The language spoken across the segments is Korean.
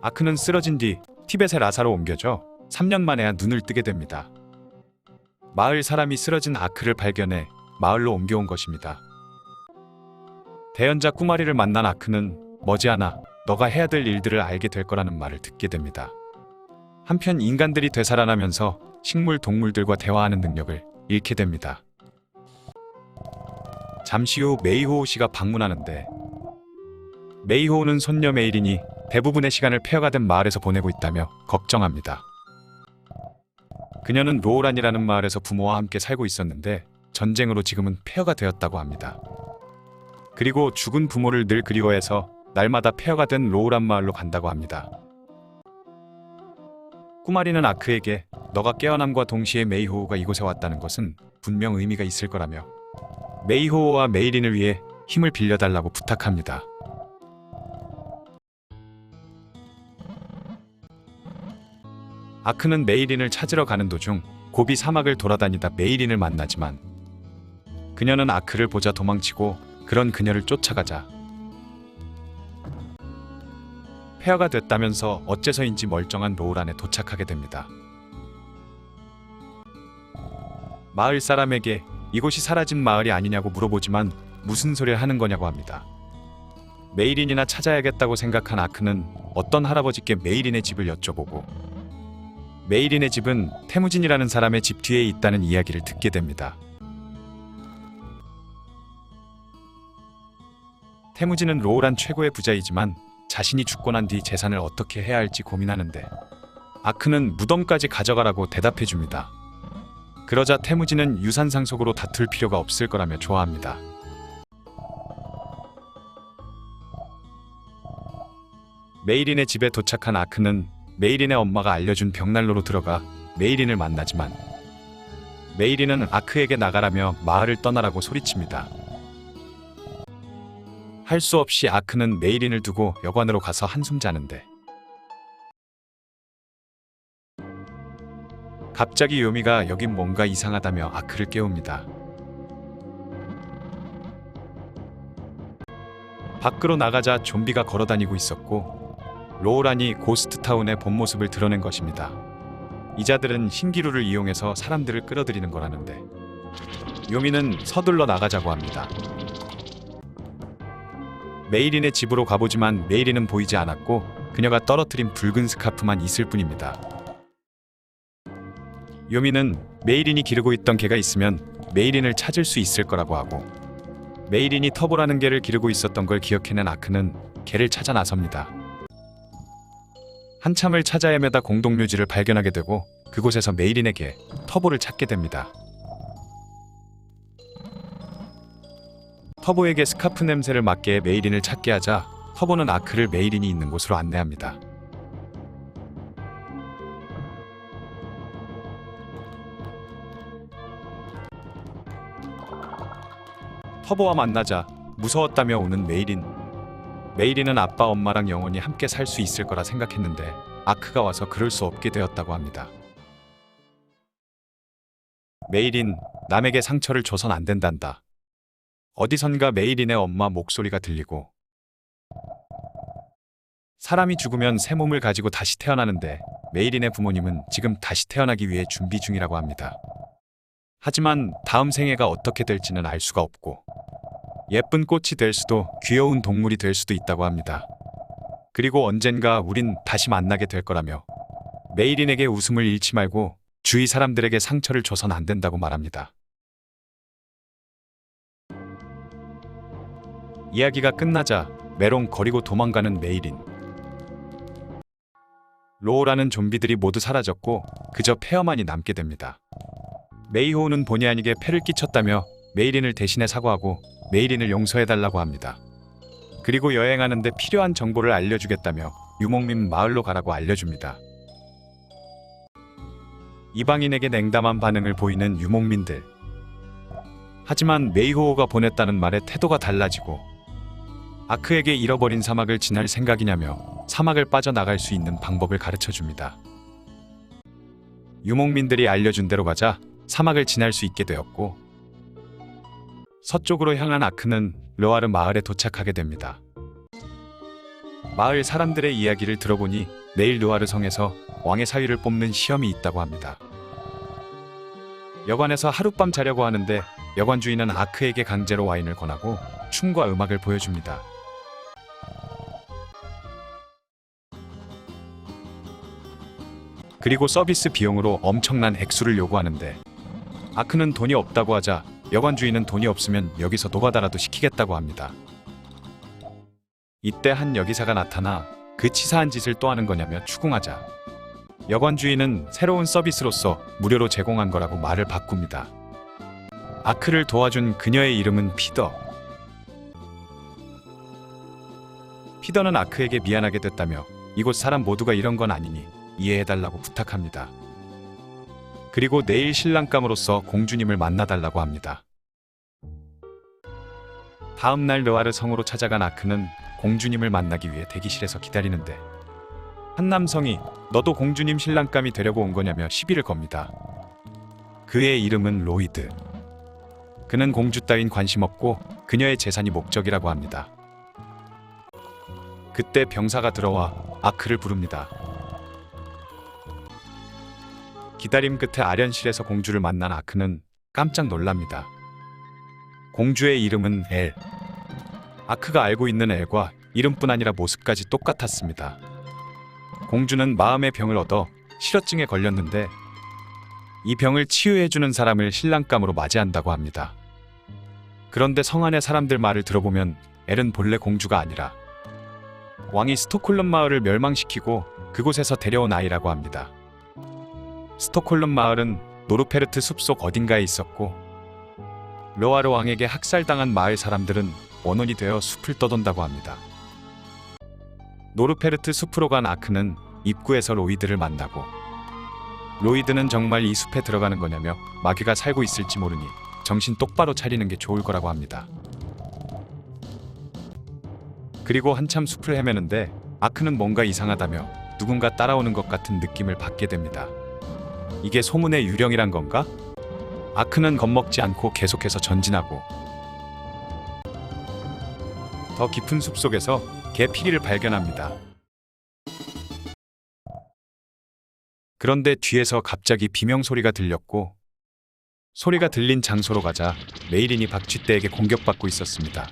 아크는 쓰러진 뒤 티벳의 라사로 옮겨져 3년 만에야 눈을 뜨게 됩니다. 마을 사람이 쓰러진 아크를 발견해 마을로 옮겨온 것입니다. 대연자 꾸마리를 만난 아크는 머지않아 너가 해야 될 일들을 알게 될 거라는 말을 듣게 됩니다. 한편 인간들이 되살아나면서 식물, 동물들과 대화하는 능력을 잃게 됩니다. 잠시 후 메이호우 씨가 방문하는데 메이호우는 손녀 메이린이 대부분의 시간을 폐허가 된 마을에서 보내고 있다며 걱정합니다. 그녀는 로우란이라는 마을에서 부모와 함께 살고 있었는데 전쟁으로 지금은 폐허가 되었다고 합니다. 그리고 죽은 부모를 늘 그리워해서 날마다 폐허가 된 로우란 마을로 간다고 합니다. 꾸마리는 아크에게 너가 깨어남과 동시에 메이호우가 이곳에 왔다는 것은 분명 의미가 있을 거라며 메이호우와 메이린을 위해 힘을 빌려달라고 부탁합니다. 아크는 메이린을 찾으러 가는 도중 고비 사막을 돌아다니다 메이린을 만나지만 그녀는 아크를 보자 도망치고 그런 그녀를 쫓아가자 폐허가 됐다면서 어째서인지 멀쩡한 로우란에 도착하게 됩니다. 마을 사람에게 이곳이 사라진 마을이 아니냐고 물어보지만 무슨 소리를 하는 거냐고 합니다. 메이린이나 찾아야겠다고 생각한 아크는 어떤 할아버지께 메이린의 집을 여쭤보고 메이린의 집은 태무진이라는 사람의 집 뒤에 있다는 이야기를 듣게 됩니다. 태무진은 로우란 최고의 부자이지만 자신이 죽고 난 뒤 재산을 어떻게 해야 할지 고민하는데 아크는 무덤까지 가져가라고 대답해줍니다. 그러자 태무진은 유산 상속으로 다툴 필요가 없을 거라며 좋아합니다. 메이린의 집에 도착한 아크는 메이린의 엄마가 알려준 벽난로로 들어가 메이린을 만나지만 메이린은 아크에게 나가라며 마을을 떠나라고 소리칩니다. 할 수 없이 아크는 메이린을 두고 여관으로 가서 한숨 자는데 갑자기 요미가 여긴 뭔가 이상하다며 아크를 깨웁니다. 밖으로 나가자 좀비가 걸어다니고 있었고 로우란이 고스트타운의 본 모습을 드러낸 것입니다. 이자들은 신기루를 이용해서 사람들을 끌어들이는 거라는데 요미는 서둘러 나가자고 합니다. 메이린의 집으로 가보지만 메이린은 보이지 않았고 그녀가 떨어뜨린 붉은 스카프만 있을 뿐입니다. 요미는 메이린이 기르고 있던 개가 있으면 메이린을 찾을 수 있을 거라고 하고 메이린이 터보라는 개를 기르고 있었던 걸 기억해낸 아크는 개를 찾아 나섭니다. 한참을 찾아 헤매다 공동묘지를 발견하게 되고 그곳에서 메이린의 개 터보를 찾게 됩니다. 터보에게 스카프 냄새를 맡게 메이린을 찾게 하자 터보는 아크를 메이린이 있는 곳으로 안내합니다. 터보와 만나자 무서웠다며 우는 메이린. 메이린은 아빠 엄마랑 영원히 함께 살 수 있을 거라 생각했는데 아크가 와서 그럴 수 없게 되었다고 합니다. 메이린, 남에게 상처를 줘선 안 된단다. 어디선가 메이린의 엄마 목소리가 들리고 사람이 죽으면 새 몸을 가지고 다시 태어나는데 메이린의 부모님은 지금 다시 태어나기 위해 준비 중이라고 합니다. 하지만 다음 생애가 어떻게 될지는 알 수가 없고 예쁜 꽃이 될 수도 귀여운 동물이 될 수도 있다고 합니다. 그리고 언젠가 우린 다시 만나게 될 거라며 메이린에게 웃음을 잃지 말고 주위 사람들에게 상처를 줘선 안 된다고 말합니다. 이야기가 끝나자 메롱거리고 도망가는 메이린. 로우라는 좀비들이 모두 사라졌고 그저 폐허만이 남게 됩니다. 메이호우는 본의 아니게 폐를 끼쳤다며 메이린을 대신해 사과하고 메이린을 용서해달라고 합니다. 그리고 여행하는데 필요한 정보를 알려주겠다며 유목민 마을로 가라고 알려줍니다. 이방인에게 냉담한 반응을 보이는 유목민들. 하지만 메이호우가 보냈다는 말에 태도가 달라지고 아크에게 잃어버린 사막을 지날 생각이냐며 사막을 빠져나갈 수 있는 방법을 가르쳐줍니다. 유목민들이 알려준 대로 가자 사막을 지날 수 있게 되었고 서쪽으로 향한 아크는 르와르 마을에 도착하게 됩니다. 마을 사람들의 이야기를 들어보니 내일 느와르 성에서 왕의 사위를 뽑는 시험이 있다고 합니다. 여관에서 하룻밤 자려고 하는데 여관 주인은 아크에게 강제로 와인을 권하고 춤과 음악을 보여줍니다. 그리고 서비스 비용으로 엄청난 액수를 요구하는데 아크는 돈이 없다고 하자 여관 주인은 돈이 없으면 여기서 노가다라도 시키겠다고 합니다. 이때 한 여기사가 나타나 그 치사한 짓을 또 하는 거냐며 추궁하자 여관 주인은 새로운 서비스로서 무료로 제공한 거라고 말을 바꿉니다. 아크를 도와준 그녀의 이름은 피더. 피더는 아크에게 미안하게 됐다며 이곳 사람 모두가 이런 건 아니니 이해해달라고 부탁합니다. 그리고 내일 신랑감으로서 공주님을 만나달라고 합니다. 다음 날 느와르 성으로 찾아간 아크는 공주님을 만나기 위해 대기실에서 기다리는데 한 남성이 너도 공주님 신랑감이 되려고 온 거냐며 시비를 겁니다. 그의 이름은 로이드. 그는 공주 따윈 관심 없고 그녀의 재산이 목적이라고 합니다. 그때 병사가 들어와 아크를 부릅니다. 기다림 끝에 아련실에서 공주를 만난 아크는 깜짝 놀랍니다. 공주의 이름은 엘. 아크가 알고 있는 엘과 이름뿐 아니라 모습까지 똑같았습니다. 공주는 마음의 병을 얻어 실어증에 걸렸는데 이 병을 치유해주는 사람을 신랑감으로 맞이한다고 합니다. 그런데 성 안의 사람들 말을 들어보면 엘은 본래 공주가 아니라 왕이 스톡홀름 마을을 멸망시키고 그곳에서 데려온 아이라고 합니다. 스톡홀름 마을은 노르페르트 숲속 어딘가에 있었고 느와르 왕에게 학살당한 마을 사람들은 원혼이 되어 숲을 떠돈다고 합니다. 노르페르트 숲으로 간 아크는 입구에서 로이드를 만나고 로이드는 정말 이 숲에 들어가는 거냐며 마귀가 살고 있을지 모르니 정신 똑바로 차리는 게 좋을 거라고 합니다. 그리고 한참 숲을 헤매는데 아크는 뭔가 이상하다며 누군가 따라오는 것 같은 느낌을 받게 됩니다. 이게 소문의 유령이란 건가? 아크는 겁먹지 않고 계속해서 전진하고 더 깊은 숲속에서 개피리를 발견합니다. 그런데 뒤에서 갑자기 비명소리가 들렸고 소리가 들린 장소로 가자 메이린이 박쥐떼에게 공격받고 있었습니다.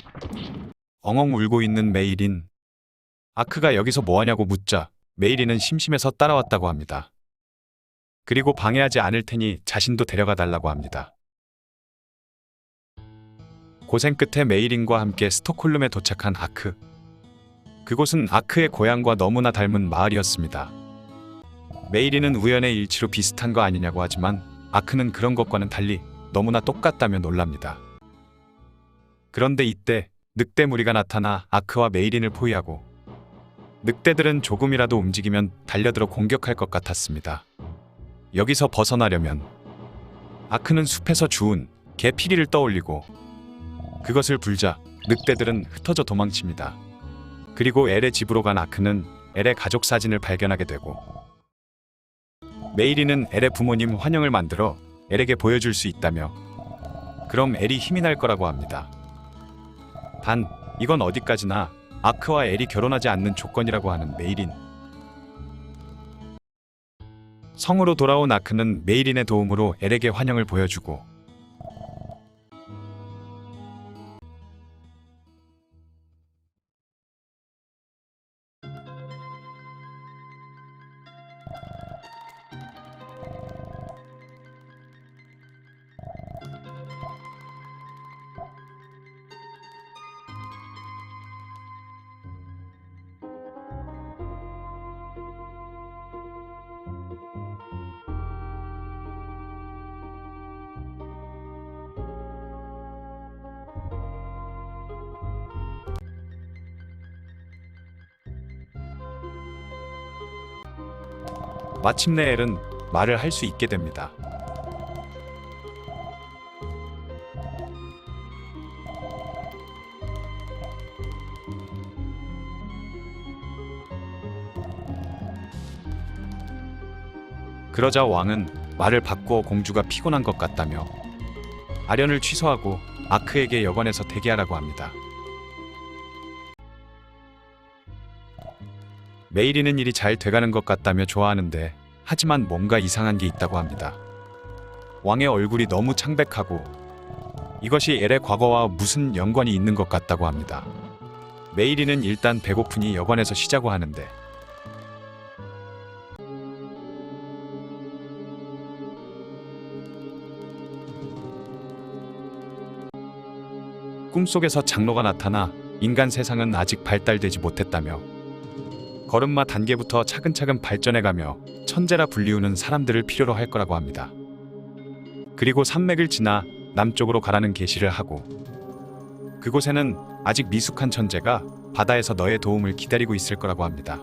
엉엉 울고 있는 메이린. 아크가 여기서 뭐하냐고 묻자 메이린은 심심해서 따라왔다고 합니다. 그리고 방해하지 않을 테니 자신도 데려가 달라고 합니다. 고생 끝에 메이린과 함께 스톡홀름에 도착한 아크. 그곳은 아크의 고향과 너무나 닮은 마을이었습니다. 메이린은 우연의 일치로 비슷한 거 아니냐고 하지만 아크는 그런 것과는 달리 너무나 똑같다며 놀랍니다. 그런데 이때 늑대 무리가 나타나 아크와 메이린을 포위하고 늑대들은 조금이라도 움직이면 달려들어 공격할 것 같았습니다. 여기서 벗어나려면 아크는 숲에서 주운 개피리를 떠올리고 그것을 불자 늑대들은 흩어져 도망칩니다. 그리고 엘의 집으로 간 아크는 엘의 가족 사진을 발견하게 되고 메이린은 엘의 부모님 환영을 만들어 엘에게 보여줄 수 있다며 그럼 엘이 힘이 날 거라고 합니다. 단 이건 어디까지나 아크와 엘이 결혼하지 않는 조건이라고 하는 메이린. 성으로 돌아온 아크는 메이린의 도움으로 엘에게 환영을 보여주고 마침내 엘은 말을 할 수 있게 됩니다. 그러자 왕은 말을 바꾸어 공주가 피곤한 것 같다며 아련을 취소하고 아크에게 여관에서 대기하라고 합니다. 메이리는 일이 잘 돼가는 것 같다며 좋아하는데 하지만 뭔가 이상한 게 있다고 합니다. 왕의 얼굴이 너무 창백하고 이것이 엘의 과거와 무슨 연관이 있는 것 같다고 합니다. 메이리는 일단 배고프니 여관에서 쉬자고 하는데 꿈속에서 장로가 나타나 인간 세상은 아직 발달되지 못했다며 걸음마 단계부터 차근차근 발전해가며 천재라 불리우는 사람들을 필요로 할 거라고 합니다. 그리고 산맥을 지나 남쪽으로 가라는 계시를 하고 그곳에는 아직 미숙한 천재가 바다에서 너의 도움을 기다리고 있을 거라고 합니다.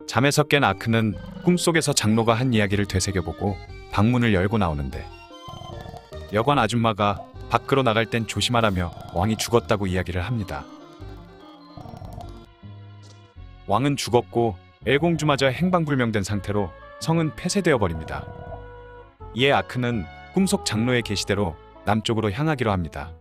잠에서 깬 아크는 꿈속에서 장로가 한 이야기를 되새겨보고 방문을 열고 나오는데 여관 아줌마가 밖으로 나갈 땐 조심하라며 왕이 죽었다고 이야기를 합니다. 왕은 죽었고 엘공주마저 행방불명된 상태로 성은 폐쇄되어 버립니다. 이에 아크는 꿈속 장로의 계시대로 남쪽으로 향하기로 합니다.